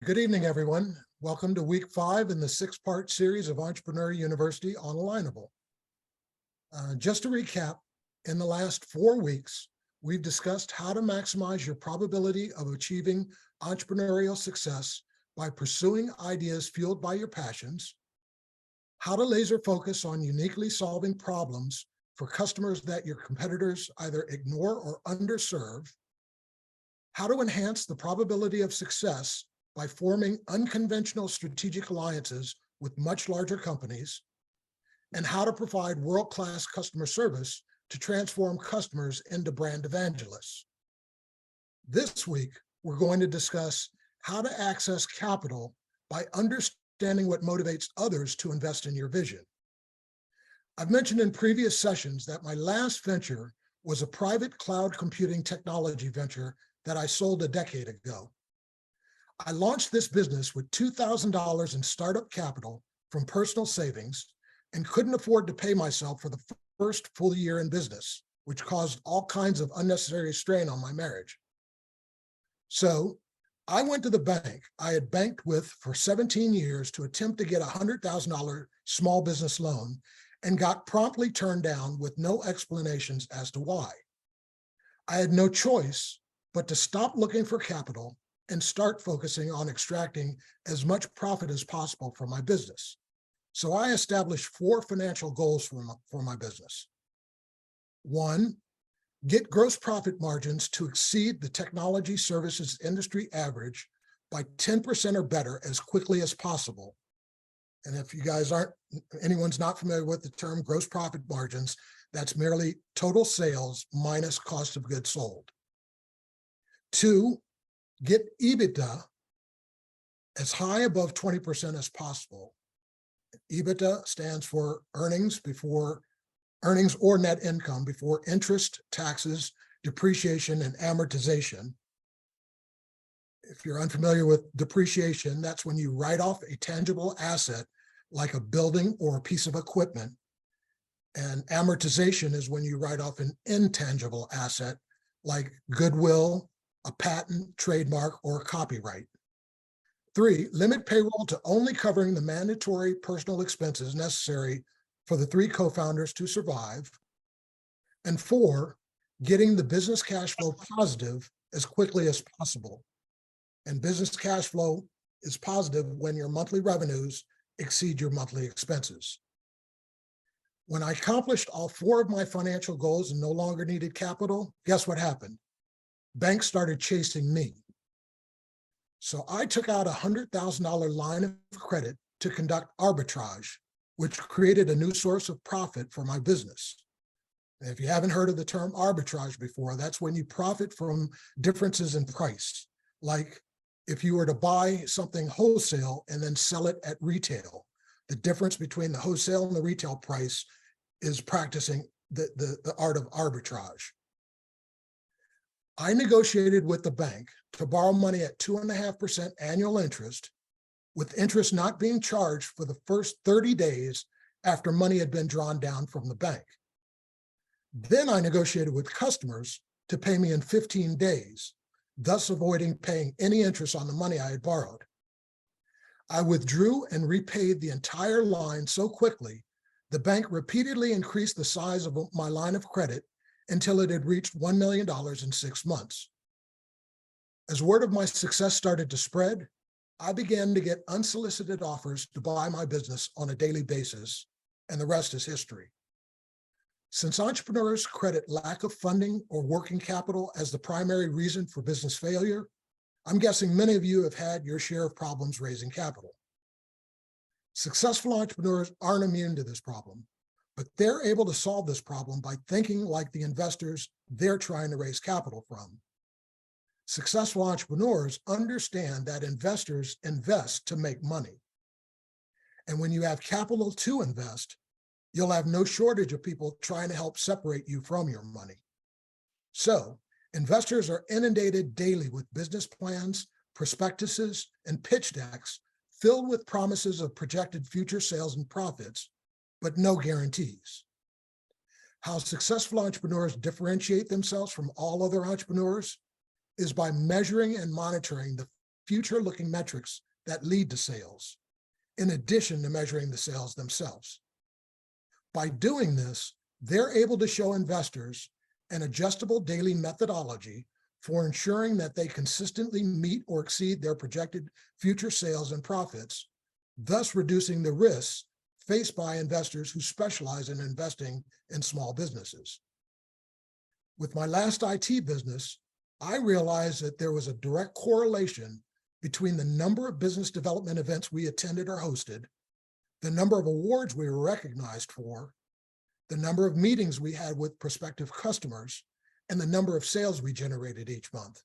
Good evening, everyone. Welcome to week 5 in the 6-part series of Entrepreneur University on Alignable. Just to recap, in the last 4 weeks, we've discussed how to maximize your probability of achieving entrepreneurial success by pursuing ideas fueled by your passions, how to laser focus on uniquely solving problems for customers that your competitors either ignore or underserve, how to enhance the probability of success by forming unconventional strategic alliances with much larger companies, and how to provide world-class customer service to transform customers into brand evangelists. This week, we're going to discuss how to access capital by understanding what motivates others to invest in your vision. I've mentioned in previous sessions that my last venture was a private cloud computing technology venture that I sold a decade ago. I launched this business with $2,000 in startup capital from personal savings and couldn't afford to pay myself for the first full year in business, which caused all kinds of unnecessary strain on my marriage. So I went to the bank I had banked with for 17 years to attempt to get a $100,000 small business loan and got promptly turned down with no explanations as to why. I had no choice but to stop looking for capital and start focusing on extracting as much profit as possible from my business. So I established 4 financial goals for my business. 1, get gross profit margins to exceed the technology services industry average by 10% or better as quickly as possible. And if you guys anyone's not familiar with the term gross profit margins, that's merely total sales minus cost of goods sold. 2, get EBITDA as high above 20% as possible. EBITDA stands for earnings or net income before interest, taxes, depreciation, and amortization. If you're unfamiliar with depreciation, that's when you write off a tangible asset like a building or a piece of equipment. And amortization is when you write off an intangible asset like goodwill, a patent, trademark, or copyright. 3, limit payroll to only covering the mandatory personal expenses necessary for the 3 co-founders to survive. And 4, getting the business cash flow positive as quickly as possible. And business cash flow is positive when your monthly revenues exceed your monthly expenses. When I accomplished all 4 of my financial goals and no longer needed capital, guess what happened? Banks started chasing me. So I took out a $100,000 line of credit to conduct arbitrage, which created a new source of profit for my business. And if you haven't heard of the term arbitrage before, that's when you profit from differences in price. Like if you were to buy something wholesale and then sell it at retail, the difference between the wholesale and the retail price is practicing the art of arbitrage. I negotiated with the bank to borrow money at 2.5% annual interest, with interest not being charged for the first 30 days after money had been drawn down from the bank. Then I negotiated with customers to pay me in 15 days, thus avoiding paying any interest on the money I had borrowed. I withdrew and repaid the entire line so quickly, the bank repeatedly increased the size of my line of credit until it had reached $1 million in 6 months. As word of my success started to spread, I began to get unsolicited offers to buy my business on a daily basis, and the rest is history. Since entrepreneurs credit lack of funding or working capital as the primary reason for business failure, I'm guessing many of you have had your share of problems raising capital. Successful entrepreneurs aren't immune to this problem, but they're able to solve this problem by thinking like the investors they're trying to raise capital from. Successful entrepreneurs understand that investors invest to make money. And when you have capital to invest, you'll have no shortage of people trying to help separate you from your money. So, investors are inundated daily with business plans, prospectuses, and pitch decks filled with promises of projected future sales and profits, but no guarantees. How successful entrepreneurs differentiate themselves from all other entrepreneurs is by measuring and monitoring the future-looking metrics that lead to sales, in addition to measuring the sales themselves. By doing this, they're able to show investors an adjustable daily methodology for ensuring that they consistently meet or exceed their projected future sales and profits, thus reducing the risks faced by investors who specialize in investing in small businesses. With my last IT business, I realized that there was a direct correlation between the number of business development events we attended or hosted, the number of awards we were recognized for, the number of meetings we had with prospective customers, and the number of sales we generated each month.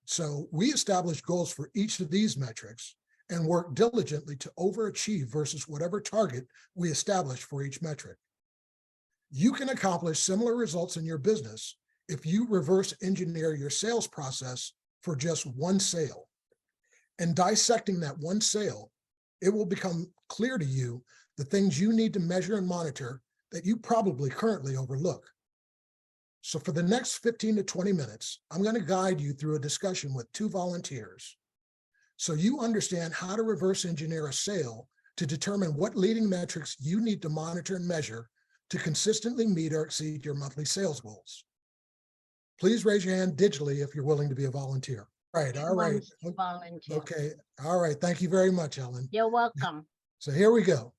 So we established goals for each of these metrics and worked diligently to overachieve versus whatever target we established for each metric. You can accomplish similar results in your business if you reverse engineer your sales process for just one sale. And dissecting that one sale, it will become clear to you the things you need to measure and monitor that you probably currently overlook. So for the next 15 to 20 minutes, I'm going to guide you through a discussion with 2 volunteers, so you understand how to reverse engineer a sale to determine what leading metrics you need to monitor and measure to consistently meet or exceed your monthly sales goals. Please raise your hand digitally if you're willing to be a volunteer. Right, all right. Volunteer. Okay, all right. Thank you very much, Ellen. You're welcome. So here we go.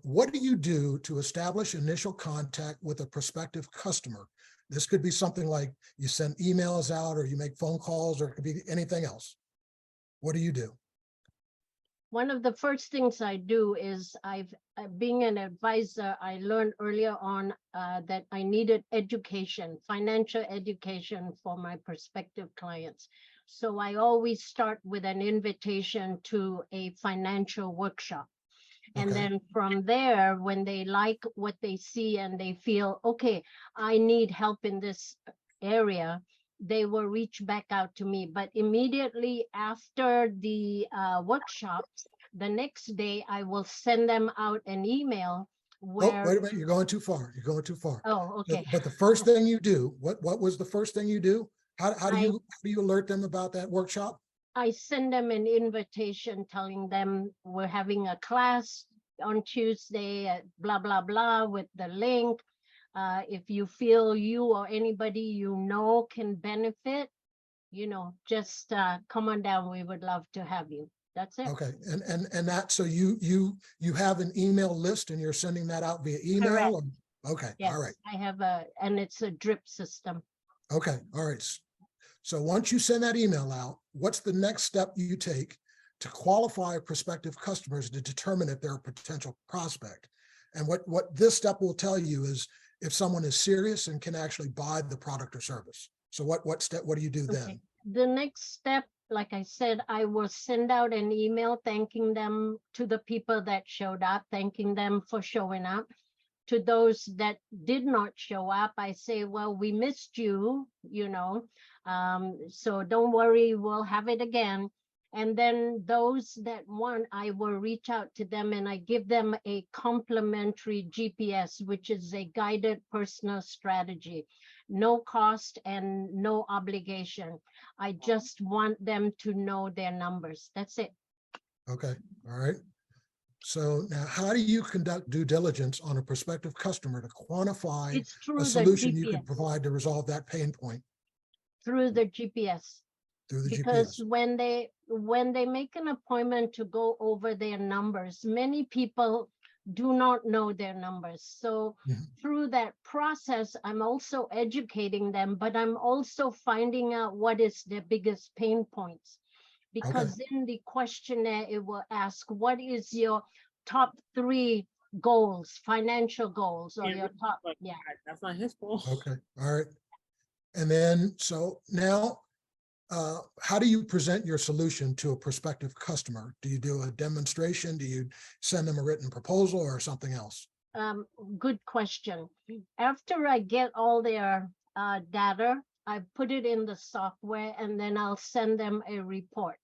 What do you do to establish initial contact with a prospective customer? This could be something like you send emails out, or you make phone calls, or it could be anything else. What do you do? One of the first things I do is being an advisor, I learned earlier on that I needed education, financial education for my prospective clients. So I always start with an invitation to a financial workshop. And Okay. then from there, when they like what they see and they feel, okay, I need help in this area, they will reach back out to me. But immediately after the workshops, the next day, I will send them out an email where— Oh, wait a minute, you're going too far. You're going too far. Oh, okay. But the first thing you do, what was the first thing you do? How do I- you alert them about that workshop? I send them an invitation telling them we're having a class on Tuesday at blah, blah, blah with the link. If you feel you or anybody you know can benefit, just come on down. We would love to have you. That's it. Okay, and that, so you have an email list and you're sending that out via email? Correct. Okay, Yes, all right. I have and it's a drip system. Okay, all right. So once you send that email out, what's the next step you take to qualify prospective customers to determine if they're a potential prospect? And what this step will tell you is if someone is serious and can actually buy the product or service. So what do you do then? The next step, like I said, I will send out an email thanking them, to the people that showed up, thanking them for showing up. To those that did not show up, I say, well, we missed you, so don't worry, we'll have it again. And then those that want, I will reach out to them and I give them a complimentary GPS, which is a guided personal strategy. No cost and no obligation. I just want them to know their numbers. That's it. Okay, all right. So now how do you conduct due diligence on a prospective customer to quantify It's through a the solution you GPS. could provide to resolve that pain point? Through the GPS. Through the Because GPS. when they make an appointment to go over their numbers, many people do not know their numbers. So through that process, I'm also educating them, but I'm also finding out what is their biggest pain points. Because in the questionnaire, it will ask, what is your top 3 goals, financial goals, or your top, yeah. That's not his fault. Okay, all right. And then, so now, how do you present your solution to a prospective customer? Do you do a demonstration? Do you send them a written proposal or something else? Good question. After I get all their data, I put it in the software and then I'll send them a report.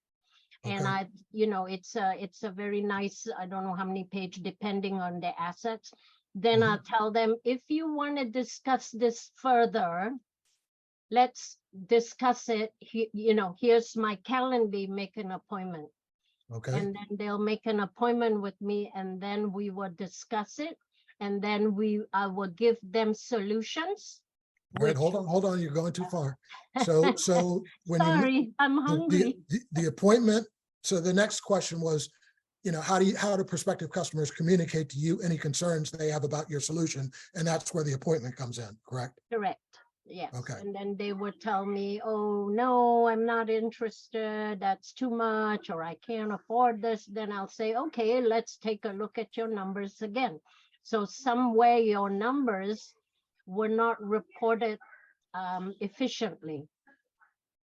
And it's a very nice, I don't know how many pages, depending on the assets. Then I'll tell them, if you want to discuss this further, let's discuss it. Here's my calendar, make an appointment. Okay, And then they'll make an appointment with me, and then we will discuss it. And then I will give them solutions. all right, Which, hold on, you're going too far. So when you, sorry, I'm hungry. the appointment, so the next question was, how do prospective customers communicate to you any concerns they have about your solution? And that's where the appointment comes in, correct? Correct. Yes. Okay. And then they would tell me, oh, no, I'm not interested. That's too much, or I can't afford this. Then I'll say, okay, let's take a look at your numbers again. So somewhere your numbers were not reported efficiently.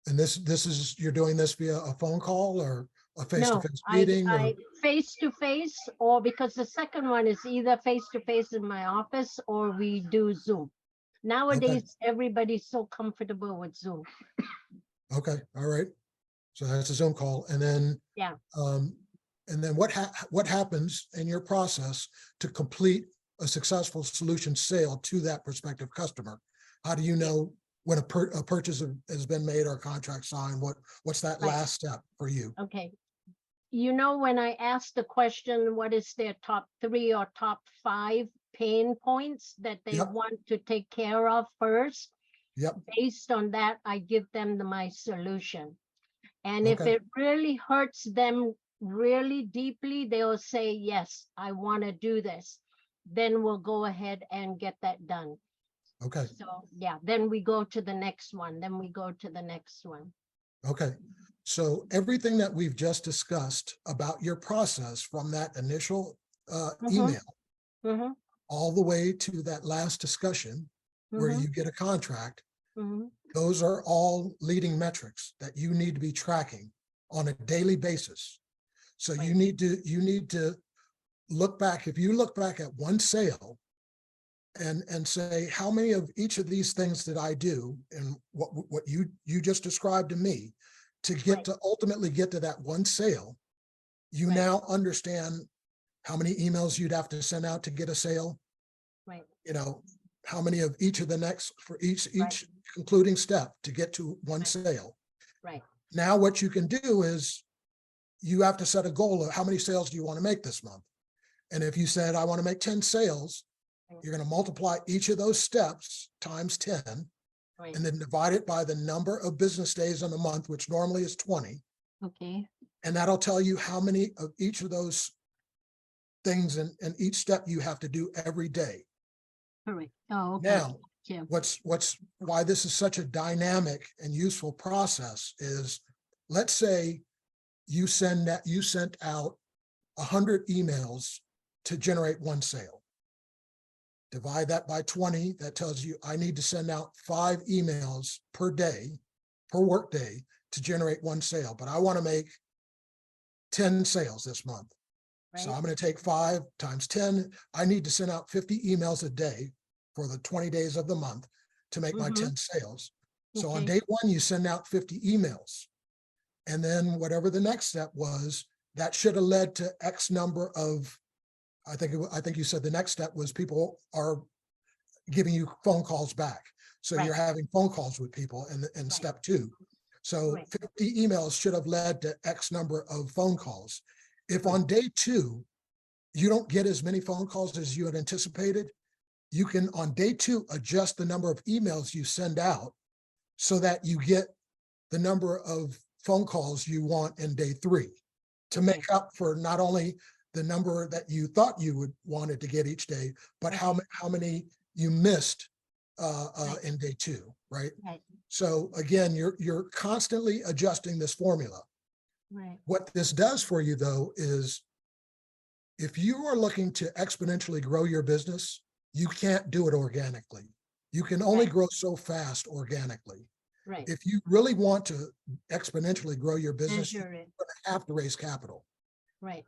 And this is, you're doing this via a phone call or a No, face-to-face meeting? Or I face-to-face, or because the second one is either face-to-face in my office or we do Zoom. Nowadays, everybody's so comfortable with Zoom. Okay, all right. So that's a Zoom call. And then Yeah. And then what happens in your process to complete a successful solution sale to that prospective customer? How do you know when a purchase has been made or a contract signed? What's that Right. last step for you? Okay. When I asked the question, what is their top 3 or top 5 pain points that they Yep. want to take care of first? Yep. Based on that, I give them my solution. And if Okay. it really hurts them really deeply, they'll say, yes, I want to do this. Then we'll go ahead and get that done. Okay. So yeah, then we go to the next one. Then we go to the next one. Okay. So everything that we've just discussed about your process from that initial email Mm-hmm. all the way to that last discussion where Mm-hmm. you get a contract, Mm-hmm. those are all leading metrics that you need to be tracking on a daily basis. So Right. you need to look back. If you look back at one sale and say, how many of each of these things did I do, and what you just described to me, to get Right. to ultimately get to that one sale, you Right. now understand how many emails you'd have to send out to get a sale, Right. how many of each of the next for each Right. concluding step to get to one Right. sale. Right. Now what you can do is you have to set a goal of how many sales do you want to make this month. And if you said, I want to make 10 sales, you're going to multiply each of those steps times 10, Right. and then divide it by the number of business days in a month, which normally is 20. Okay. And that'll tell you how many of each of those things and each step you have to do every day. Correct. Oh, okay. Now, Yeah. why this is such a dynamic and useful process is, let's say you sent out 100 emails to generate one sale. Divide that by 20, that tells you I need to send out 5 emails per day, per work day, to generate one sale, but I want to make 10 sales this month. So Right. I'm going to take 5 times 10. I need to send out 50 emails a day for the 20 days of the month to make my 10 sales. So on Okay. day 1, you send out 50 emails. And then whatever the next step was, that should have led to X number of, I think you said the next step was people are giving you phone calls back. So Right. you're having phone calls with people in Right. step 2. So Right. 50 emails should have led to X number of phone calls. If Right. on day 2, you don't get as many phone calls as you had anticipated, you can on day 2 adjust the number of emails you send out so that you get the number of phone calls you want in day 3 to Okay. make up for not only the number that you thought you would wanted to get each day, but how many you missed in day 2, right? Right. So again, you're constantly adjusting this formula. Right. What this does for you though is, if you are looking to exponentially grow your business, you can't do it organically. You can only Right. grow so fast organically. Right. If you really want to exponentially grow your business, Measure you're it. going to have to raise capital. Right.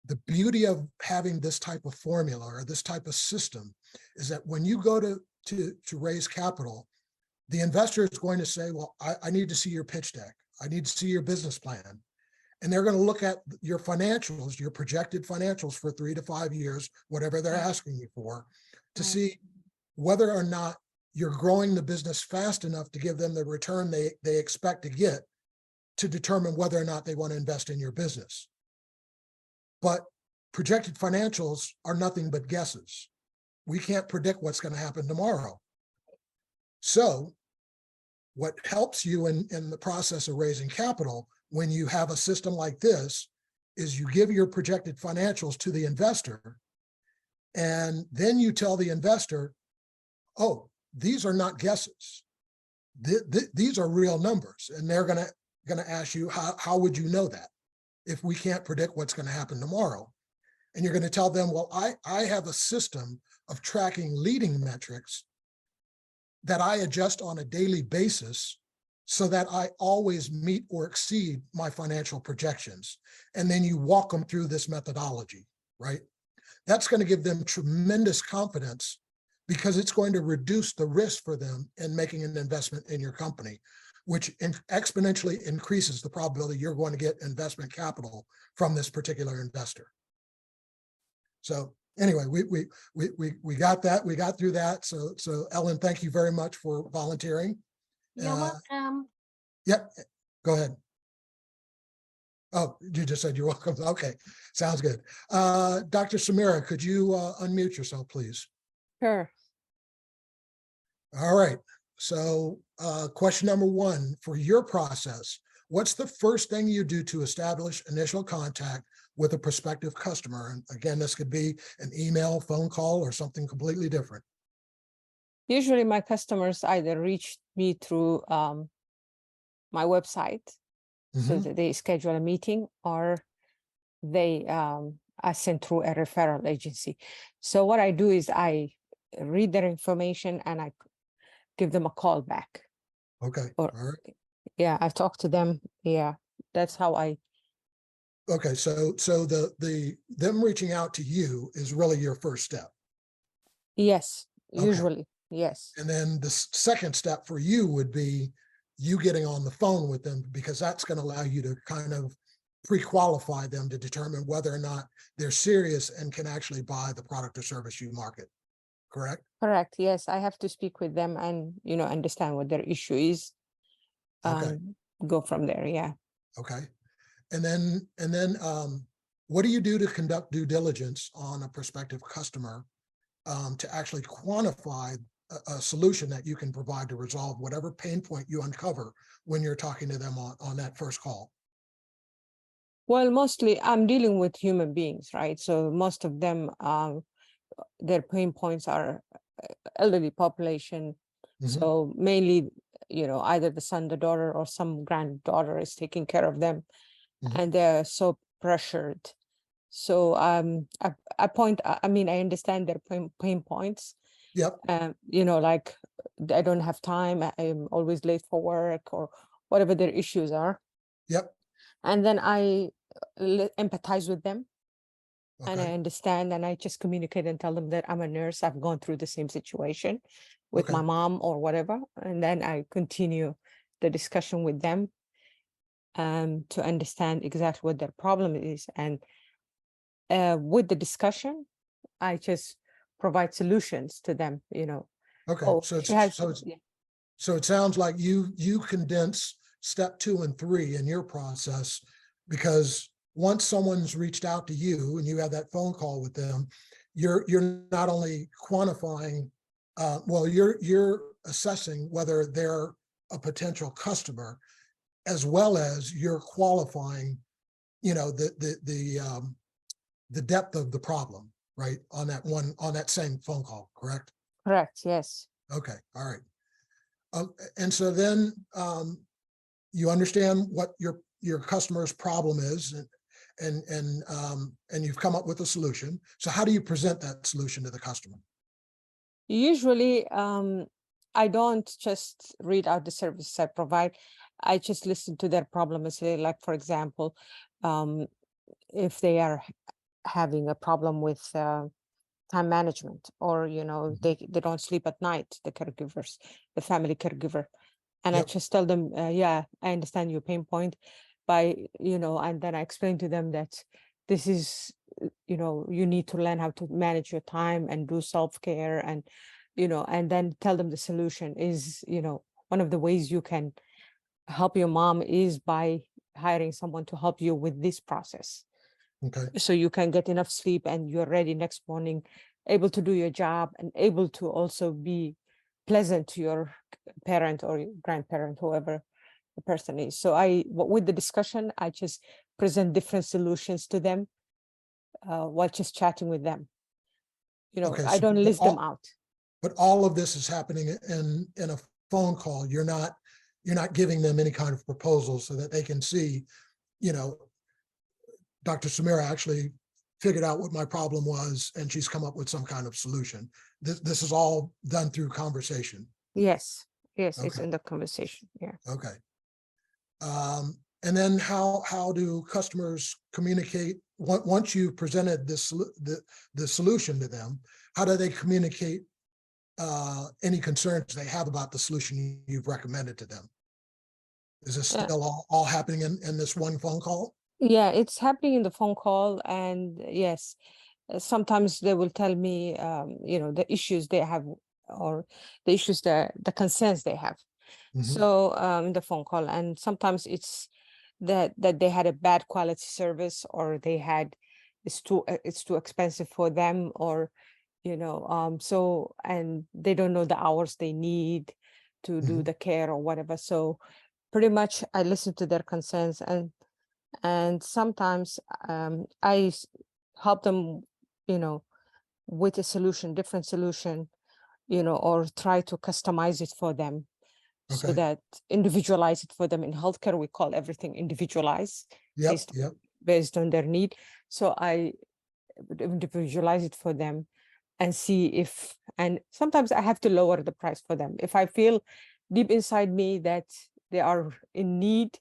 The beauty of having this type of formula or this type of system is that when you go to raise capital, the investor is going to say, well, I need to see your pitch deck. I need to see your business plan. And they're going to look at your financials, your projected financials for 3 to 5 years, whatever they're Right. asking you for, to Right. see whether or not you're growing the business fast enough to give them the return they expect to get to determine whether or not they want to invest in your business. But projected financials are nothing but guesses. We can't predict what's going to happen tomorrow. So what helps you in the process of raising capital when you have a system like this is you give your projected financials to the investor, and then you tell the investor, oh, these are not guesses. These are real numbers. And they're going to ask you, how would you know that if we can't predict what's going to happen tomorrow? And you're going to tell them, well, I have a system of tracking leading metrics that I adjust on a daily basis so that I always meet or exceed my financial projections. And then you walk them through this methodology, right? That's going to give them tremendous confidence because it's going to reduce the risk for them in making an investment in your company, which exponentially increases the probability you're going to get investment capital from this particular investor. So anyway, we got that. We got through that. So Ellen, thank you very much for volunteering. You're welcome. Yep. Go ahead. Oh, you just said you're welcome. Okay, sounds good. Dr. Samira, could you unmute yourself, please? Sure. All right. So question number one, for your process, what's the first thing you do to establish initial contact with a prospective customer? And again, this could be an email, phone call, or something completely different. Usually my customers either reach me through my website, so that they schedule a meeting, or they are sent through a referral agency. So what I do is I read their information and I give them a call back. Okay. Or, all right. Yeah, I talk to them. Yeah, that's how I. Okay, so them reaching out to you is really your first step. Yes, Okay. usually, yes. And then the second step for you would be you getting on the phone with them, because that's going to allow you to kind of pre-qualify them to determine whether or not they're serious and can actually buy the product or service you market. Correct? Correct. Yes, I have to speak with them and, understand what their issue is. Okay. Go from there. Yeah. Okay. And then what do you do to conduct due diligence on a prospective customer to actually quantify a solution that you can provide to resolve whatever pain point you uncover when you're talking to them on that first call? Well, mostly I'm dealing with human beings, right? So most of them, their pain points are elderly population. So mainly, either the son, the daughter, or some granddaughter is taking care of them, and they're so pressured. So I understand their pain points. Yep. Like I don't have time, I'm always late for work, or whatever their issues are. Yep. And then I empathize with them. Okay. And I understand, and I just communicate and tell them that I'm a nurse. I've gone through the same situation with my mom or whatever. And then I continue the discussion with them to understand exactly what their problem is. And with the discussion, I just provide solutions to them, Okay. Oh, So it sounds like you condense step 2 and 3 in your process, because once someone's reached out to you and you have that phone call with them, you're not only quantifying, you're assessing whether they're a potential customer, as well as you're qualifying, the depth of the problem, right? On that same phone call, correct? Correct. Yes. Okay. All right. And so then you understand what your customer's problem is, and you've come up with a solution. So how do you present that solution to the customer? Usually, I don't just read out the services I provide. I just listen to their problem and say, like, for example, if they are having a problem with time management, or they don't sleep at night, the caregivers, the family caregiver, and I just tell them, yeah, I understand your pain point, and then I explain to them that this is, you need to learn how to manage your time and do self-care, and and then tell them the solution is, one of the ways you can help your mom is by hiring someone to help you with this process. Okay, So you can get enough sleep and you're ready next morning, able to do your job and able to also be pleasant to your parent or your grandparent, whoever the person is. So with the discussion, I just present different solutions to them while just chatting with them. okay. I So, don't list them out. but all of this is happening in a phone call. You're not giving them any kind of proposal so that they can see, Dr. Samira actually figured out what my problem was and she's come up with some kind of solution. This is all done through conversation. Yes, it's Okay. in the conversation. Yeah. Okay. And then how do customers communicate once you presented the solution to them? How do they communicate any concerns they have about the solution you've recommended to them? Is this still all happening in this one phone call? Yeah, it's happening in the phone call, and yes, sometimes they will tell me, the issues they have or the issues the concerns they have. Mhm. So in the phone call, and sometimes it's that they had a bad quality service, or they had it's too expensive for them, or so, and they don't know the hours they need to do Mhm. the care or whatever. So pretty much I listen to their concerns, and sometimes I help them, with a solution, different solution, or try to customize it for them, so Okay. that individualize it for them. In healthcare, we call everything individualized Yep. based on their need. So I would individualize it for them and see and sometimes I have to lower the price for them. If I feel deep inside me that they are in need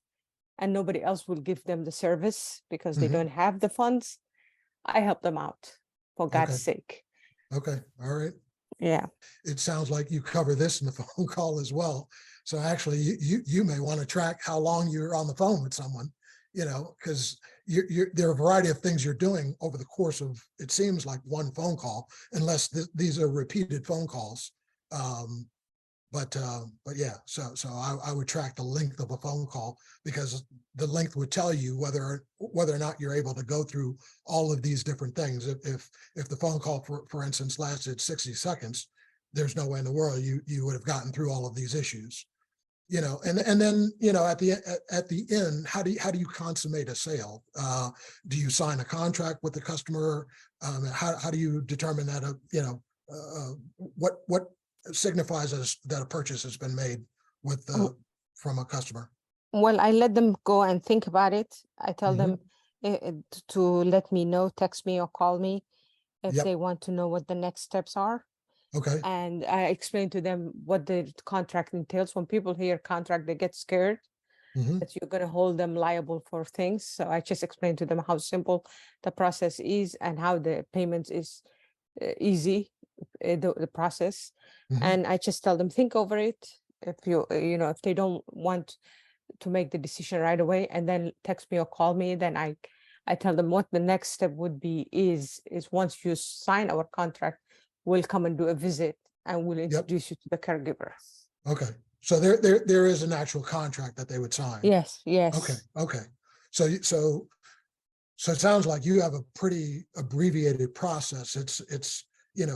and nobody else will give them the service because they Mhm. don't have the funds, I help them out, for God's Okay. sake. Okay. All right. Yeah. It sounds like you cover this in the phone call as well. So actually, you may want to track how long you're on the phone with someone, because there are a variety of things you're doing over the course of, it seems like one phone call, unless these are repeated phone calls. But yeah, so I would track the length of a phone call, because the length would tell you whether or not you're able to go through all of these different things. If the phone call, for instance, lasted 60 seconds, there's no way in the world you would have gotten through all of these issues. And then at the end, how do you consummate a sale? Do you sign a contract with the customer? How do you determine that what signifies that a purchase has been made from a customer? Well, I let them go and think about it. I tell Mhm. them to let me know, text me or call me if Yep. they want to know what the next steps are. Okay. And I explain to them what the contract entails. When people hear contract, they get scared Mhm. that you're going to hold them liable for things. So I just explain to them how simple the process is and how the payment is easy, the process. Mhm. And I just tell them, think over it. If if they don't want to make the decision right away, and then text me or call me, then I tell them what the next step would be is once you sign our contract, we'll come and do a visit and we'll Yep. introduce you to the caregiver. Okay. So there is an actual contract that they would sign. Yes, yes. Okay. So it sounds like you have a pretty abbreviated process. It's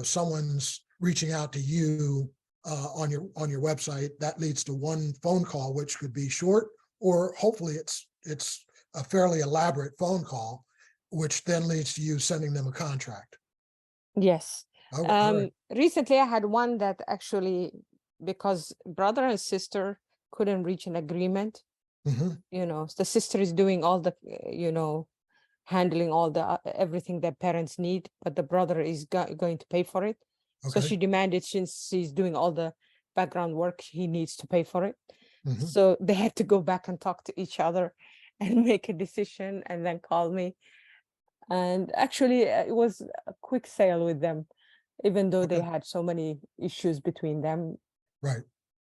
someone's reaching out to you on your website. That leads to one phone call, which could be short, or hopefully it's a fairly elaborate phone call, which then leads to you sending them a contract. Yes. All right. Recently I had one that actually, because brother and sister couldn't reach an agreement, Mhm. the sister is doing all the, handling all the everything that parents need, but the brother is going to pay for it. So Okay. she demanded, since she's doing all the background work, he needs to pay for it. Mhm. So they had to go back and talk to each other and make a decision and then call me. And actually, it was a quick sale with them, even though they Okay. had so many issues between them. Right.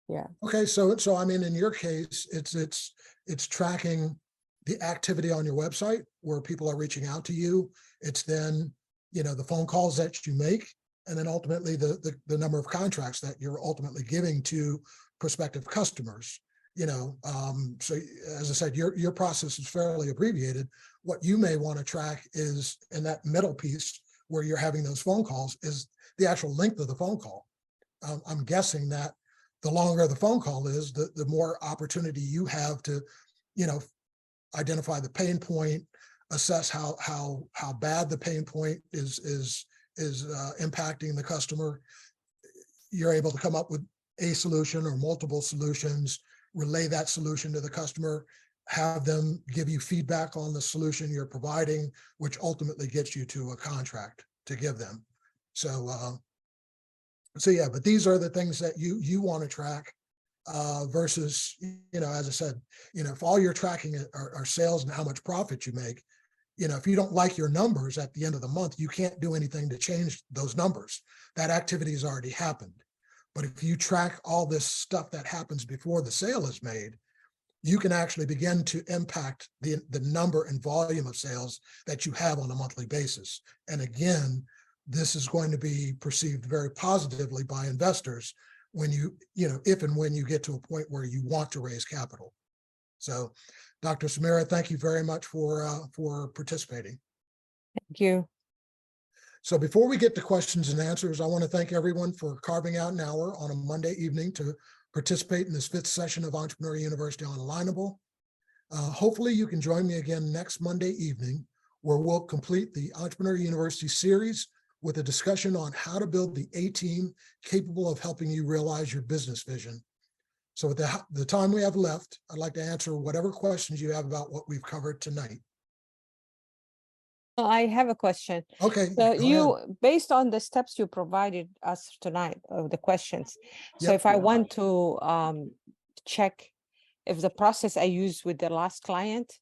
Yeah. Okay. So I mean, in your case, it's tracking the activity on your website where people are reaching out to you. It's then, the phone calls that you make, and then ultimately the number of contracts that you're ultimately giving to prospective customers. So as I said, your process is fairly abbreviated. What you may want to track is in that middle piece where you're having those phone calls is the actual length of the phone call. I'm guessing that the longer the phone call is, the more opportunity you have to, identify the pain point, assess how bad the pain point is impacting the customer. You're able to come up with a solution or multiple solutions, relay that solution to the customer, have them give you feedback on the solution you're providing, which ultimately gets you to a contract to give them. So yeah, but these are the things that you want to track versus, as I said, if all you're tracking are sales and how much profit you make, if you don't like your numbers at the end of the month, you can't do anything to change those numbers. That activity has already happened. But if you track all this stuff that happens before the sale is made, you can actually begin to impact the number and volume of sales that you have on a monthly basis. And again, this is going to be perceived very positively by investors when if and when you get to a point where you want to raise capital. So, Dr. Samira, thank you very much for participating. Thank you. So before we get to questions and answers, I want to thank everyone for carving out an hour on a Monday evening to participate in this 5th session of Entrepreneur University Onlineable. Hopefully you can join me again next Monday evening, where we'll complete the Entrepreneur University series with a discussion on how to build the A team capable of helping you realize your business vision. So with the time we have left, I'd like to answer whatever questions you have about what we've covered tonight. I have a question. Okay. So based on the steps you provided us tonight, of the questions. So Yep. if I want to check if the process I used with the last client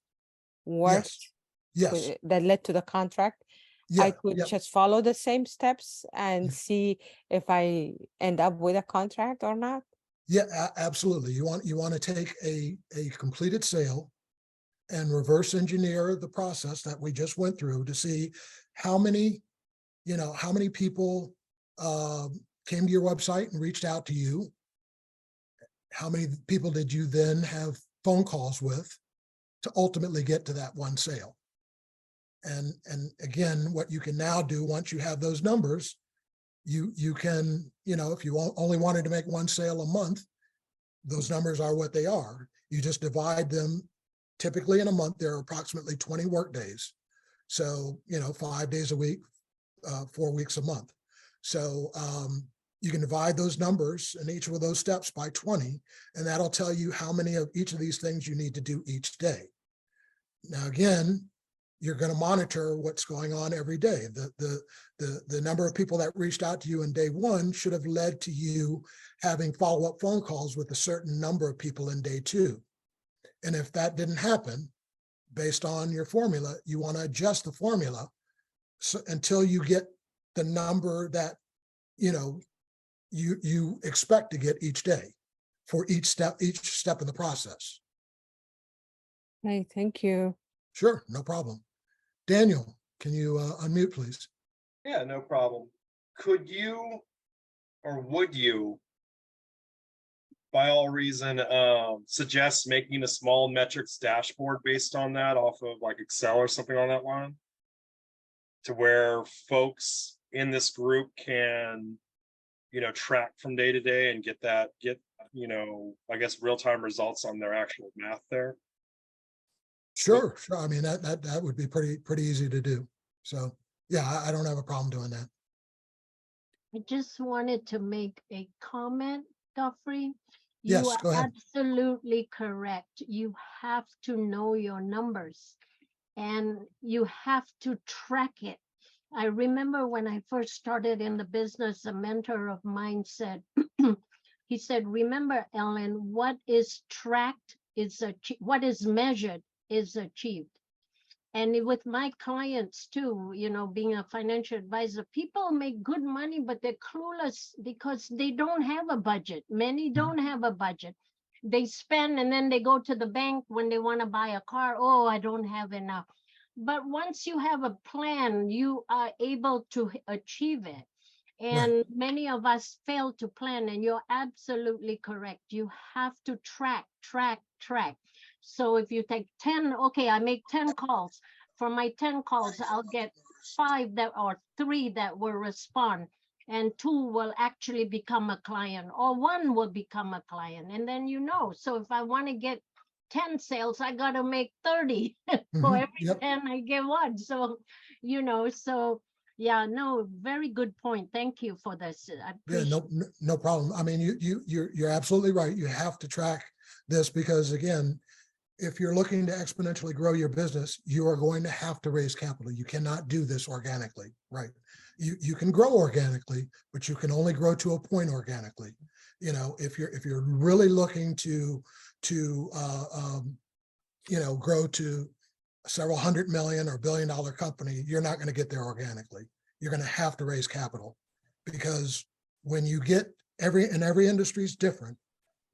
worked, Yes. that led to the contract, Yeah. I could just follow the same steps and see if I end up with a contract or not? Yeah, absolutely. You want to take a completed sale and reverse engineer the process that we just went through to see how many people came to your website and reached out to you. How many people did you then have phone calls with to ultimately get to that one sale? And again, what you can now do once you have those numbers, you can, if you only wanted to make one sale a month, those numbers are what they are. You just divide them. Typically in a month, there are approximately 20 work days. So, 5 days a week, 4 weeks a month. So you can divide those numbers in each of those steps by 20, and that'll tell you how many of each of these things you need to do each day. Now, again, you're going to monitor what's going on every day. The number of people that reached out to you in day one should have led to you having follow-up phone calls with a certain number of people in day two. And if that didn't happen, based on your formula, you want to adjust the formula until you get the number that you expect to get each day for each step in the process. Hey, thank you. Sure, no problem. Daniel, can you unmute, please? Yeah, no problem. Could you, or would you, by all reason, suggest making a small metrics dashboard based on that off of like Excel or something on that line, to where folks in this group can, track from day to day and get I guess real-time results on their actual math there? Sure. I mean, that would be pretty easy to do. So yeah, I don't have a problem doing that. I just wanted to make a comment, Godfrey. Yes, You go are ahead. absolutely correct. You have to know your numbers and you have to track it. I remember when I first started in the business, a mentor of mine said, he said, remember, Ellen, what is tracked is what is measured is achieved. And with my clients too, being a financial advisor, people make good money, but they're clueless because they don't have a budget. Many don't have a budget. They spend and then they go to the bank when they want to buy a car. Oh, I don't have enough. But once you have a plan, you are able to achieve it. And many of us fail to plan, and you're absolutely correct. You have to track. So if you take 10, okay, I make 10 calls. From my 10 calls, I'll get 5 that or 3 that will respond, and 2 will actually become a client, or 1 will become a client. And then, so if I want to get 10 sales, I got to make 30. For every Yep. 10, I get 1. So, so yeah, no, very good point. Thank you for this. I Yeah, appreciate no problem. I mean, you're absolutely right. You have to track this because again, if you're looking to exponentially grow your business, you are going to have to raise capital. You cannot do this organically, right? You can grow organically, but you can only grow to a point organically. If you're really looking to grow to several $100 million or $1 billion company, you're not going to get there organically. You're going to have to raise capital because when you get every industry is different,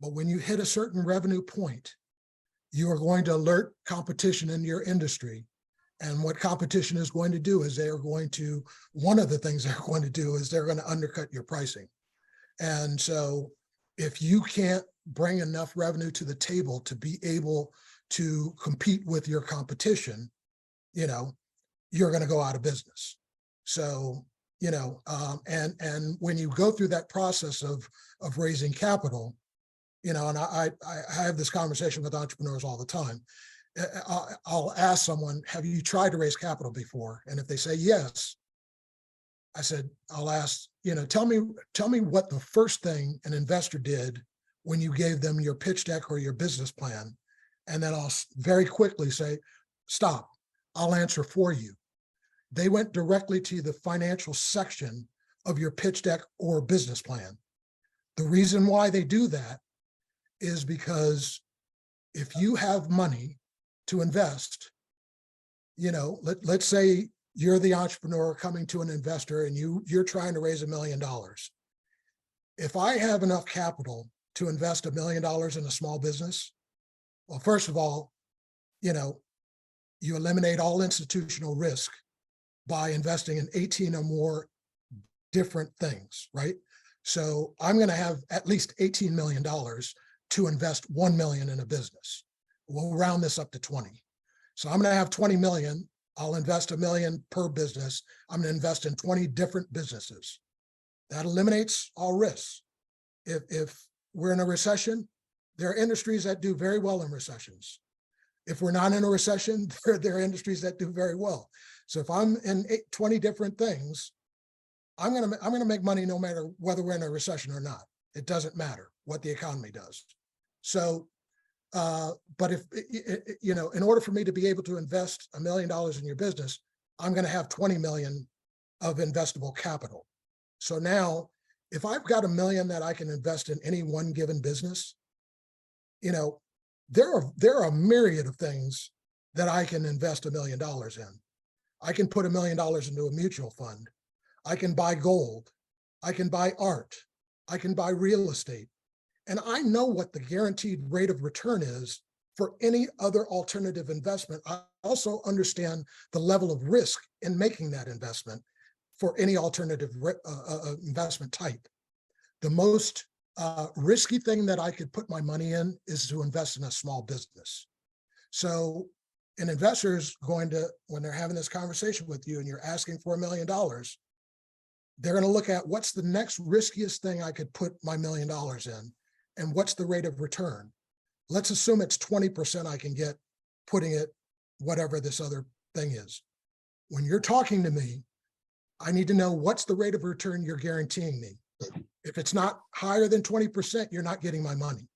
but when you hit a certain revenue point, you are going to alert competition in your industry. And what competition is going to do is one of the things they're going to do is they're going to undercut your pricing. And so if you can't bring enough revenue to the table to be able to compete with your competition, you're going to go out of business. So, and when you go through that process of raising capital, and I have this conversation with entrepreneurs all the time. I'll ask someone, have you tried to raise capital before? And if they say yes, I said, I'll ask, tell me what the first thing an investor did when you gave them your pitch deck or your business plan. And then I'll very quickly say, stop, I'll answer for you. They went directly to the financial section of your pitch deck or business plan. The reason why they do that is because if you have money to invest, let's say you're the entrepreneur coming to an investor and you're trying to raise $1 million. If I have enough capital to invest $1 million in a small business, well, first of all, you eliminate all institutional risk by investing in 18 or more different things, right? So I'm going to have at least $18 million to invest 1 million in a business. We'll round this up to 20. So I'm going to have 20 million. I'll invest $1 million per business. I'm going to invest in 20 different businesses. That eliminates all risks. If we're in a recession, there are industries that do very well in recessions. If we're not in a recession, there are industries that do very well. So if I'm in 20 different things, I'm going to make money no matter whether we're in a recession or not. It doesn't matter what the economy does. So, but if, in order for me to be able to invest $1 million in your business, I'm going to have 20 million of investable capital. So now if I've got $1 million that I can invest in any one given business, there are a myriad of things that I can invest $1 million in. I can put $1 million into a mutual fund. I can buy gold. I can buy art. I can buy real estate. And I know what the guaranteed rate of return is for any other alternative investment. I also understand the level of risk in making that investment for any alternative investment type. The most risky thing that I could put my money in is to invest in a small business. So an investor is going to, when they're having this conversation with you and you're asking for $1 million, they're going to look at what's the next riskiest thing I could put my $1 million in and what's the rate of return. Let's assume it's 20% I can get putting it whatever this other thing is. When you're talking to me, I need to know what's the rate of return you're guaranteeing me. If it's not higher than 20%, you're not getting my money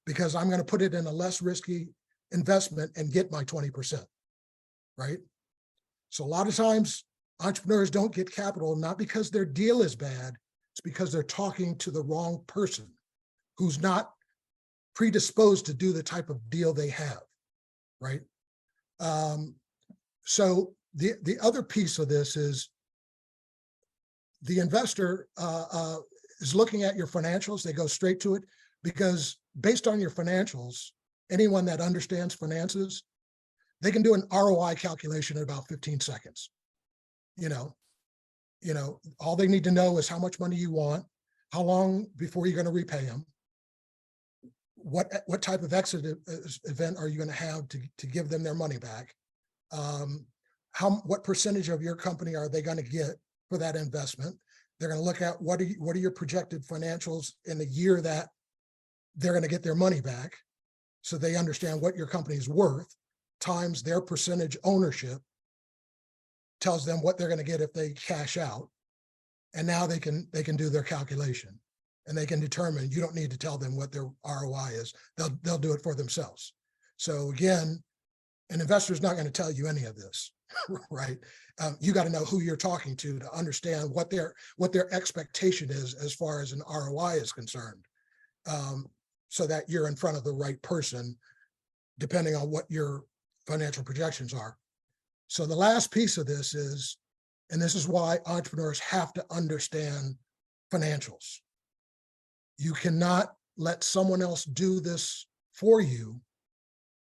because I'm going to put it in a less risky investment and get my 20%, right? So a lot of times entrepreneurs don't get capital, not because their deal is bad, it's because they're talking to the wrong person who's not predisposed to do the type of deal they have, right? So the other piece of this is the investor is looking at your financials. They go straight to it because based on your financials, anyone that understands finances, they can do an ROI calculation in about 15 seconds. You know, all they need to know is how much money you want, how long before you're going to repay them, what type of exit event are you going to have to give them their money back, what percentage of your company are they going to get for that investment. They're going to look at what are your projected financials in the year that they're going to get their money back, so they understand what your company is worth times their percentage ownership tells them what they're going to get if they cash out. And now they can do their calculation, and they can determine. You don't need to tell them what their ROI is. They'll do it for themselves. So again, an investor is not going to tell you any of this, right? You got to know who you're talking to understand what their expectation is as far as an ROI is concerned, so that you're in front of the right person, depending on what your financial projections are. So the last piece of this is, and this is why entrepreneurs have to understand financials. You cannot let someone else do this for you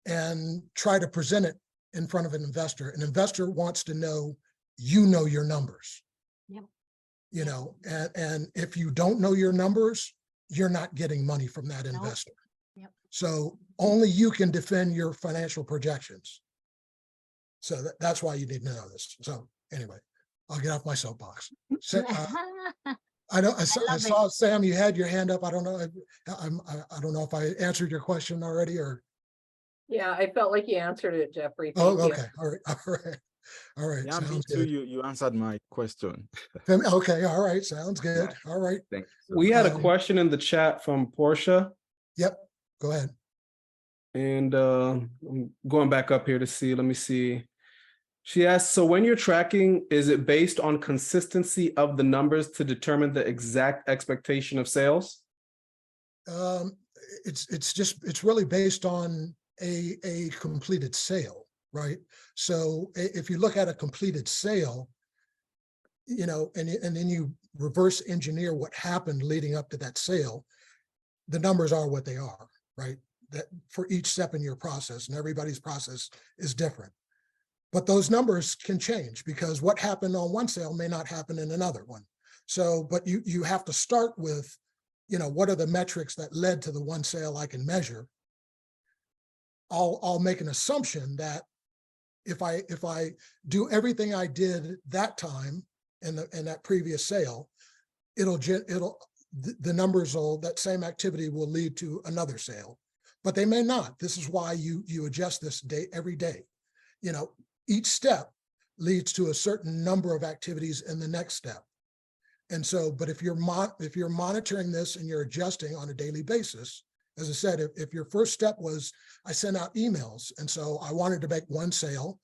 and try to present it in front of an investor. An investor wants to know, you know, your numbers. Yep. You know, and if you don't know your numbers, you're not getting money from that Nope. investor. Yep. So only you can defend your financial projections. So that's why you need to know this. So anyway, I'll get off my soapbox. So, I saw Sam, you had your hand up. I don't know. I don't know if I answered your question already or. Yeah, I felt like you answered it, Jeffrey. Oh, Thank you. okay. All right. Yeah, me Sounds too. good. You answered my question. Okay. All right. Sounds good. All right. Thank you. We had a Um, question in the chat from Portia, Yep. Go ahead. and I'm going back up here to see. Let me see. She asked, so when you're tracking, is it based on consistency of the numbers to determine the exact expectation of sales? It's really based on a completed sale, right? So if you look at a completed sale, you know, and then you reverse engineer what happened leading up to that sale, the numbers are what they are, right? That for each step in your process, and everybody's process is different. But those numbers can change because what happened on one sale may not happen in another one. So, but you have to start with, you know, what are the metrics that led to the one sale I can measure? I'll make an assumption that if I do everything I did that time in that previous sale, the numbers that same activity will lead to another sale, but they may not. This is why you adjust this day every day. You know, each step leads to a certain number of activities in the next step. And so, but if you're monitoring this and you're adjusting on a daily basis, as I said, if your first step was I sent out emails, and so I wanted to make one sale,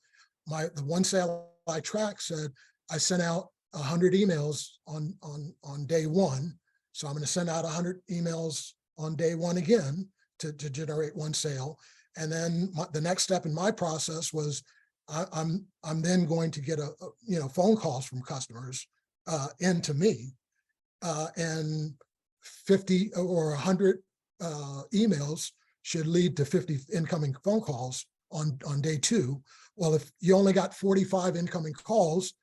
the one sale I tracked said I sent out 100 emails on day one. So I'm going to send out 100 emails on day one again to generate one sale. And then the next step in my process was I'm then going to get phone calls from customers into me, and 50 or 100 emails should lead to 50 incoming phone calls on day two. Well, if you only got 45 incoming calls,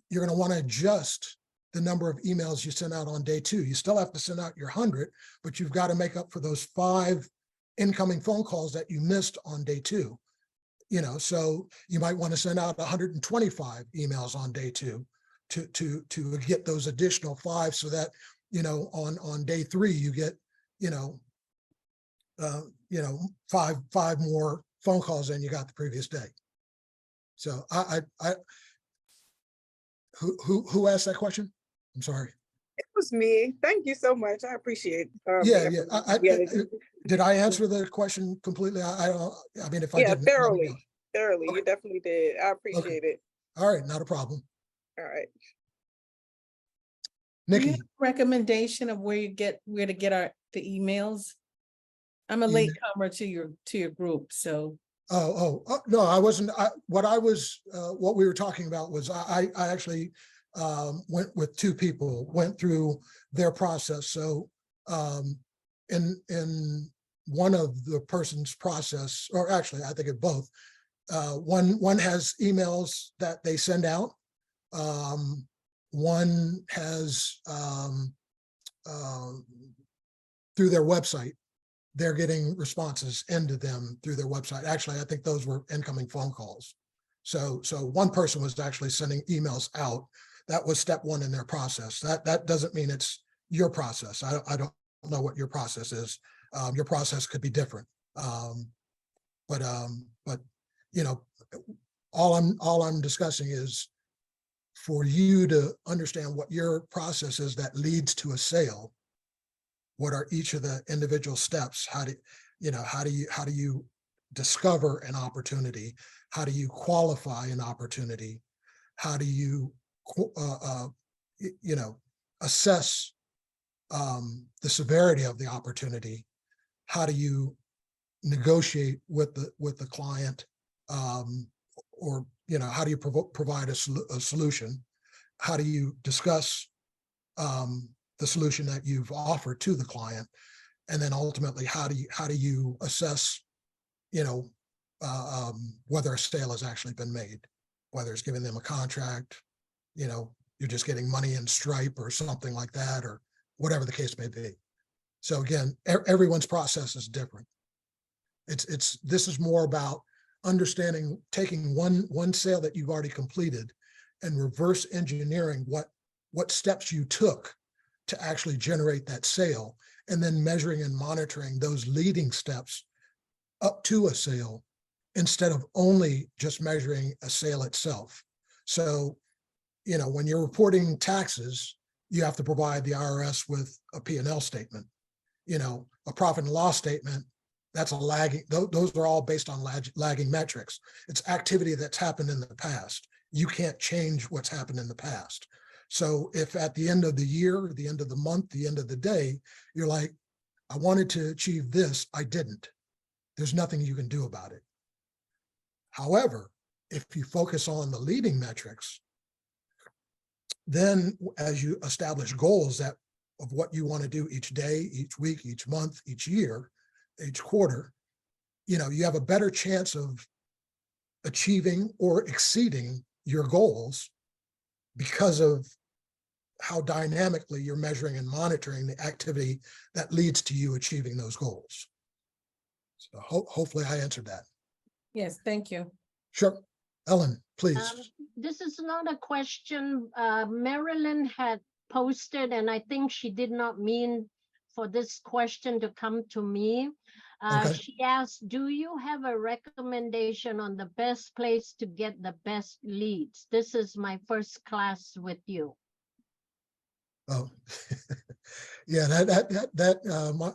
you're going to want to adjust the number of emails you send out on day two. You still have to send out your 100, but you've got to make up for those 5 incoming phone calls that you missed on day two. You know, so you might want to send out 125 emails on day two to get those additional 5, so that, you know, on day 3 you get, five more phone calls than you got the previous day. So who asked that question? I'm sorry. It was me. Thank you so much. I appreciate. Yeah. Did I answer the question completely? I mean, if I didn't. Thoroughly. Okay. You definitely did. I appreciate it. All right, not a problem. All right. Do you Nikki, have a recommendation of where to get the emails? I'm a latecomer to your group, so. Oh, no, I wasn't. What we were talking about was I actually went with 2 people, went through their process. So in one of the person's process, or actually I think it both, one has emails that they send out, one has through their website, they're getting responses into them through their website. Actually, I think those were incoming phone calls. So one person was actually sending emails out. That was step one in their process. That doesn't mean it's your process. I don't know what your process is. Your process could be different. But you know, all I'm discussing is for you to understand what your process is that leads to a sale. What are each of the individual steps? How do you discover an opportunity? How do you qualify an opportunity? How do you assess the severity of the opportunity? How do you negotiate with the client, or how do you provide a solution? How do you discuss the solution that you've offered to the client? And then ultimately, how do you assess whether a sale has actually been made, whether it's giving them a contract, you're just getting money in Stripe or something like that, or whatever the case may be. So again, everyone's process is different. This is more about understanding, taking one sale that you've already completed and reverse engineering what steps you took to actually generate that sale, and then measuring and monitoring those leading steps up to a sale, instead of only just measuring a sale itself. So, when you're reporting taxes, you have to provide the IRS with a P&L statement, a profit and loss statement. That's a lagging, those are all based on lagging metrics. It's activity that's happened in the past. You can't change what's happened in the past. So if at the end of the year, the end of the month, the end of the day, you're like, I wanted to achieve this, I didn't. There's nothing you can do about it. However, if you focus on the leading metrics, then as you establish goals of what you want to do each day, each week, each month, each year, each quarter, you have a better chance of achieving or exceeding your goals because of how dynamically you're measuring and monitoring the activity that leads to you achieving those goals. So hopefully I answered that. Yes, thank you. Sure. Ellen, please. This is not a question. Marilyn had posted, and I think she did not mean for this question to come to me. Okay. She asked, do you have a recommendation on the best place to get the best leads? This is my first class with you. Oh, yeah,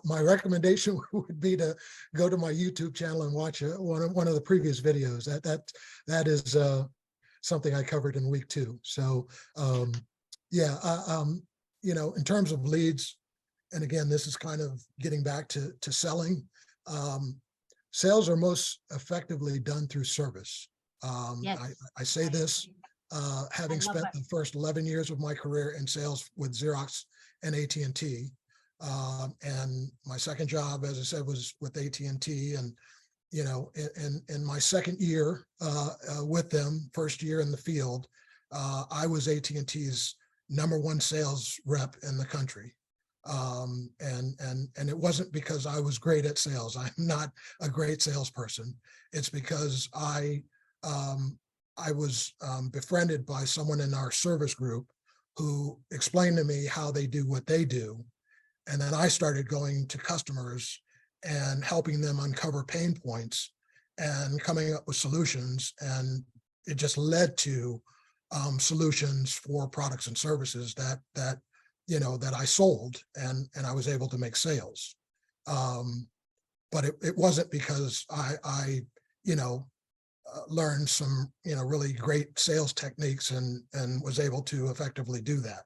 my recommendation would be to go to my YouTube channel and watch one of the previous videos. That is something I covered in week 2. So yeah, in terms of leads, and again, this is kind of getting back to selling. Sales are most effectively done through service. Yes. I say this having spent the first 11 years of my career in sales with Xerox and AT&T. And my second job, as I said, was with AT&T. And, in my second year with them, first year in the field, I was AT&T's #1 sales rep in the country. And it wasn't because I was great at sales. I'm not a great salesperson. It's because I was befriended by someone in our service group who explained to me how they do what they do. And then I started going to customers and helping them uncover pain points and coming up with solutions. And it just led to solutions for products and services that I sold, and I was able to make sales. But it wasn't because I learned some, really great sales techniques and was able to effectively do that.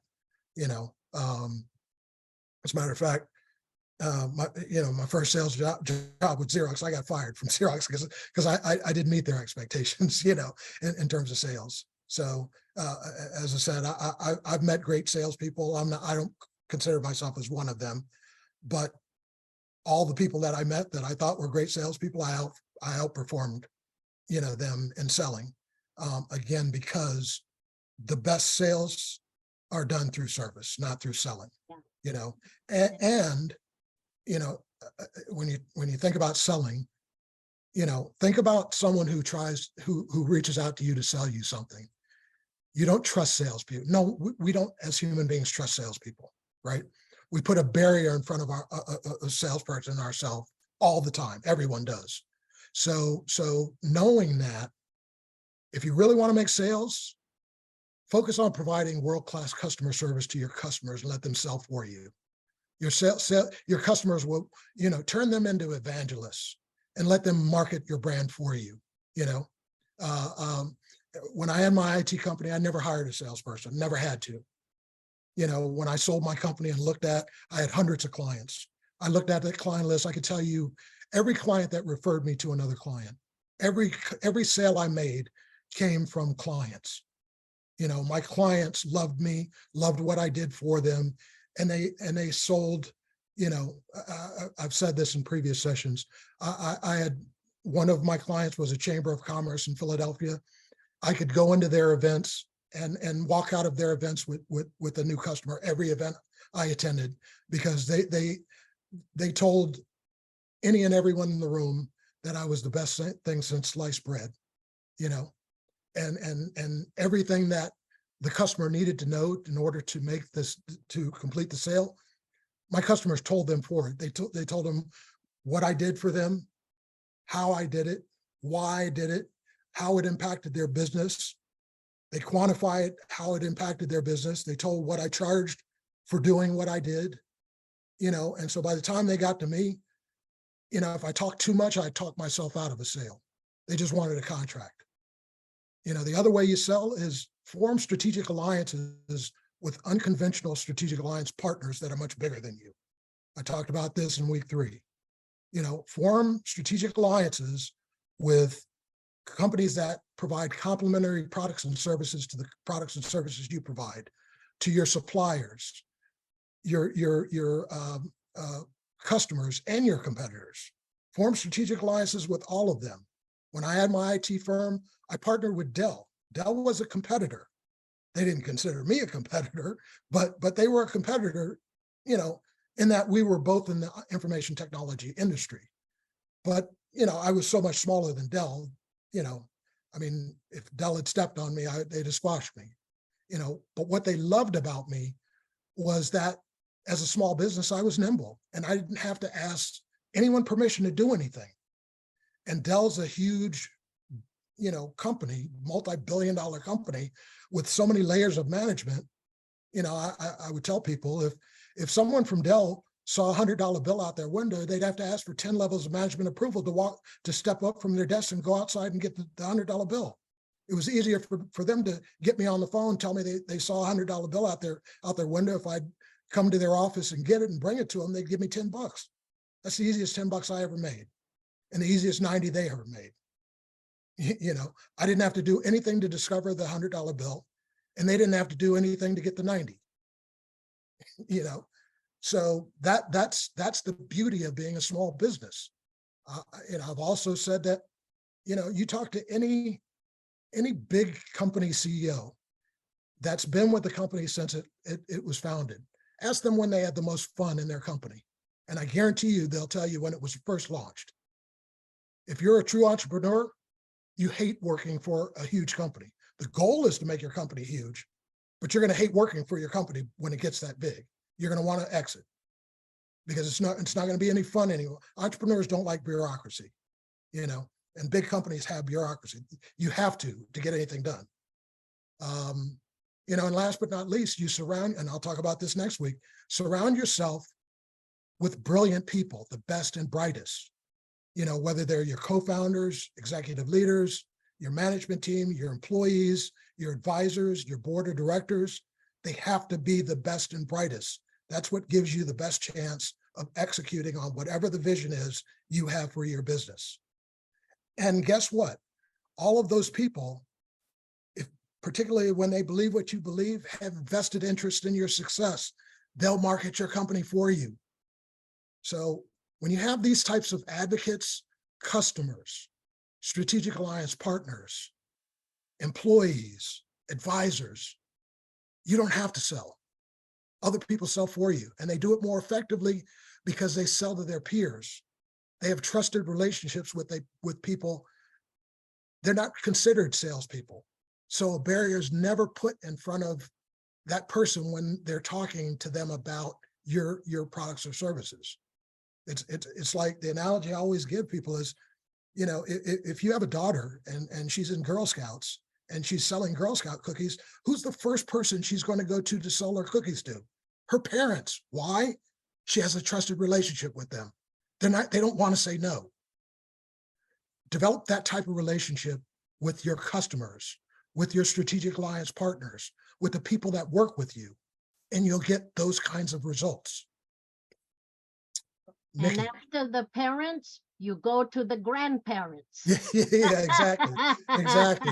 As a matter of fact, my first sales job with Xerox, I got fired from Xerox because I didn't meet their expectations, in terms of sales. So as I said, I've met great salespeople. I don't consider myself as one of them, but all the people that I met that I thought were great salespeople, I outperformed, them in selling. Again, because the best sales are done through service, not through selling. Yeah. You know, and you know, when you think about selling, you know, think about someone who reaches out to you to sell you something. You don't trust salespeople. No, we don't, as human beings, trust salespeople, right? We put a barrier in front of a salesperson ourselves all the time. Everyone does. So knowing that, if you really want to make sales, focus on providing world-class customer service to your customers and let them sell for you. Your customers will, you know, turn them into evangelists and let them market your brand for you. You know, when I had my IT company, I never hired a salesperson, never had to. You know, when I sold my company and I had hundreds of clients. I looked at that client list. I could tell you every client that referred me to another client. Every sale I made came from clients. You know, my clients loved me, loved what I did for them, and they sold. You know, I've said this in previous sessions. I had one of my clients was a Chamber of Commerce in Philadelphia. I could go into their events and walk out of their events with a new customer every event I attended, because they told any and everyone in the room that I was the best thing since sliced bread. You know, and everything that the customer needed to know in order to complete the sale, my customers told them for it. They told them what I did for them, how I did it, why I did it, how it impacted their business. They quantified how it impacted their business. They told what I charged for doing what I did, you know, and so by the time they got to me, you know, if I talked too much, I talked myself out of a sale. They just wanted a contract. You know, the other way you sell is form strategic alliances with unconventional strategic alliance partners that are much bigger than you. I talked about this in week 3. You know, form strategic alliances with companies that provide complementary products and services to the products and services you provide, to your suppliers, your customers, and your competitors. Form strategic alliances with all of them. When I had my IT firm, I partnered with Dell. Dell was a competitor. They didn't consider me a competitor, but they were a competitor, you know, in that we were both in the information technology industry. But, you know, I was so much smaller than Dell, you know, I mean, if Dell had stepped on me, they'd have squashed me, you know. But what they loved about me was that as a small business, I was nimble and I didn't have to ask anyone permission to do anything. And Dell's a huge, you know, company, multi-billion-dollar company with so many layers of management. You know, I would tell people if someone from Dell saw a $100 bill out their window, they'd have to ask for 10 levels of management approval to step up from their desk and go outside and get the $100 bill. It was easier for them to get me on the phone, tell me they saw a $100 bill out their window. If I'd come to their office and get it and bring it to them, they'd give me $10. That's the easiest $10 I ever made, and the easiest 90 they ever made. You know, I didn't have to do anything to discover the $100 bill, and they didn't have to do anything to get the 90. You know, so that's the beauty of being a small business. You know, I've also said that, you know, you talk to any big company CEO that's been with the company since it was founded. Ask them when they had the most fun in their company, and I guarantee you they'll tell you when it was first launched. If you're a true entrepreneur, you hate working for a huge company. The goal is to make your company huge, but you're going to hate working for your company when it gets that big. You're going to want to exit because it's not going to be any fun anymore. Entrepreneurs don't like bureaucracy, you know, and big companies have bureaucracy. You have to get anything done. You know, and last but not least, you surround, and I'll talk about this next week, surround yourself with brilliant people, the best and brightest. You know, whether they're your co-founders, executive leaders, your management team, your employees, your advisors, your board of directors, they have to be the best and brightest. That's what gives you the best chance of executing on whatever the vision is you have for your business. And guess what? All of those people, particularly when they believe what you believe, have vested interest in your success. They'll market your company for you. So when you have these types of advocates, customers, strategic alliance partners, employees, advisors, You don't have to sell. Other people sell for you, and they do it more effectively because they sell to their peers. They have trusted relationships with people. They're not considered salespeople. So a barrier is never put in front of that person when they're talking to them about your products or services. It's like the analogy I always give people is, you know, if you have a daughter and she's in Girl Scouts and she's selling Girl Scout cookies, who's the first person she's going to go to sell her cookies to? Her parents. Why? She has a trusted relationship with them. They don't want to say no. Develop that type of relationship with your customers, with your strategic alliance partners, with the people that work with you, and you'll get those kinds of results. And Nikki. after the parents, you go to the grandparents. Yeah, exactly. Exactly.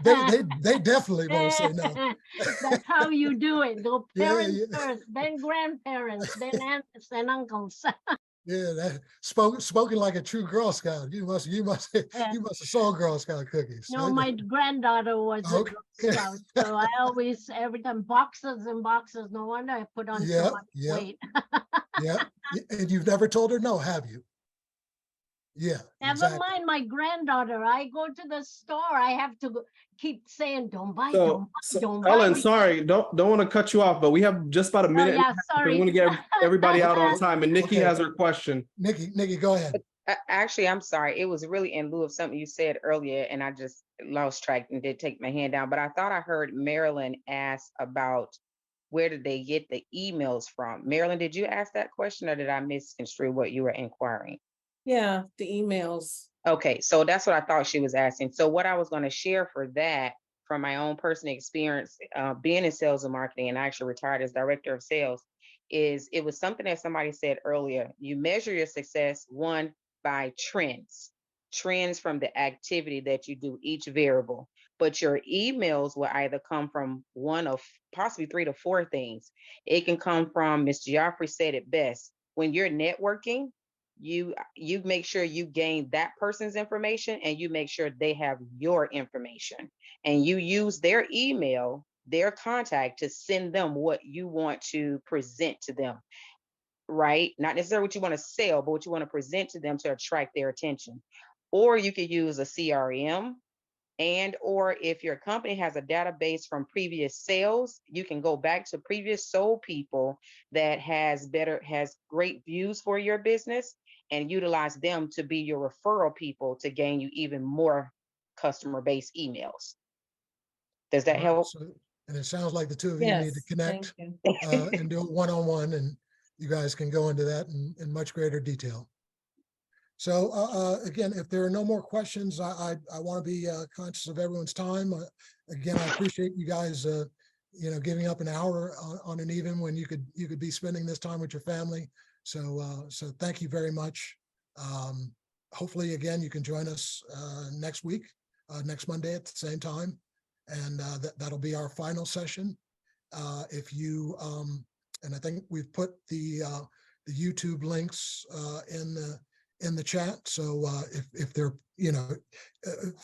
They definitely won't say no. That's how you do it. Go Yeah, parents yeah. first, then grandparents, then aunts and uncles. Yeah, that spoken like a true Girl Scout. You must Yeah. have sold Girl Scout cookies. No, my granddaughter was a Okay. Girl Scout, so I always, every time, boxes and boxes. No wonder I put on so Yep, much yep. weight. Yeah. And you've never told her no, have you? Yeah. Never Exactly. mind my granddaughter. I go to the store. I have to keep saying, "Don't buy, So, don't buy, don't buy." Ellen, sorry, don't want to cut you off, but we have just about a Oh, minute. and a yeah, half, so sorry. we want to get everybody out on time, and Nikki Okay. has her question. Nikki, go ahead. Actually, I'm sorry. It was really in lieu of something you said earlier, and I just lost track and did take my hand down. But I thought I heard Marilyn ask about where did they get the emails from? Marilyn, did you ask that question, or did I misconstrue what you were inquiring? Yeah, the emails. Okay, so that's what I thought she was asking. So what I was going to share for that from my own personal experience, being in sales and marketing, and I actually retired as director of sales, is it was something that somebody said earlier. You measure your success, one, by trends from the activity that you do, each variable. But your emails will either come from one of possibly 3 to 4 things. It can come from, Ms. Geoffrey said it best, when you're networking, you make sure you gain that person's information, and you make sure they have your information, and you use their email, their contact, to send them what you want to present to them, right? Not necessarily what you want to sell, but what you want to present to them to attract their attention. Or you could use a CRM, and or if your company has a database from previous sales, you can go back to previous sold people that has great views for your business, and utilize them to be your referral people to gain you even more customer base emails. Does that All right, help? and it sounds like the two of you need to Yes, connect thank you. and do it one-on-one, and you guys can go into that in much greater detail. So again, if there are no more questions, I want to be conscious of everyone's time. Again, I appreciate you guys, you know, giving up an hour on an even when you could be spending this time with your family. So thank you very much. Hopefully, again, you can join us next week, next Monday at the same time, and that'll be our final session. If you and I think we've put the YouTube links in the chat. So if they're, you know,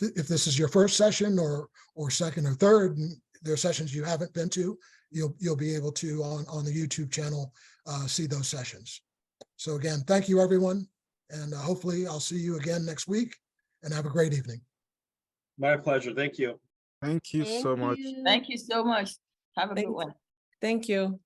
if this is your first session or second or third, and there are sessions you haven't been to, you'll be able to on the YouTube channel see those sessions. So again, thank you, everyone. And hopefully I'll see you again next week, and have a great evening. My pleasure. Thank you. Thank you so much. you. Thank you so much. Have a good Thank- one. Thank you.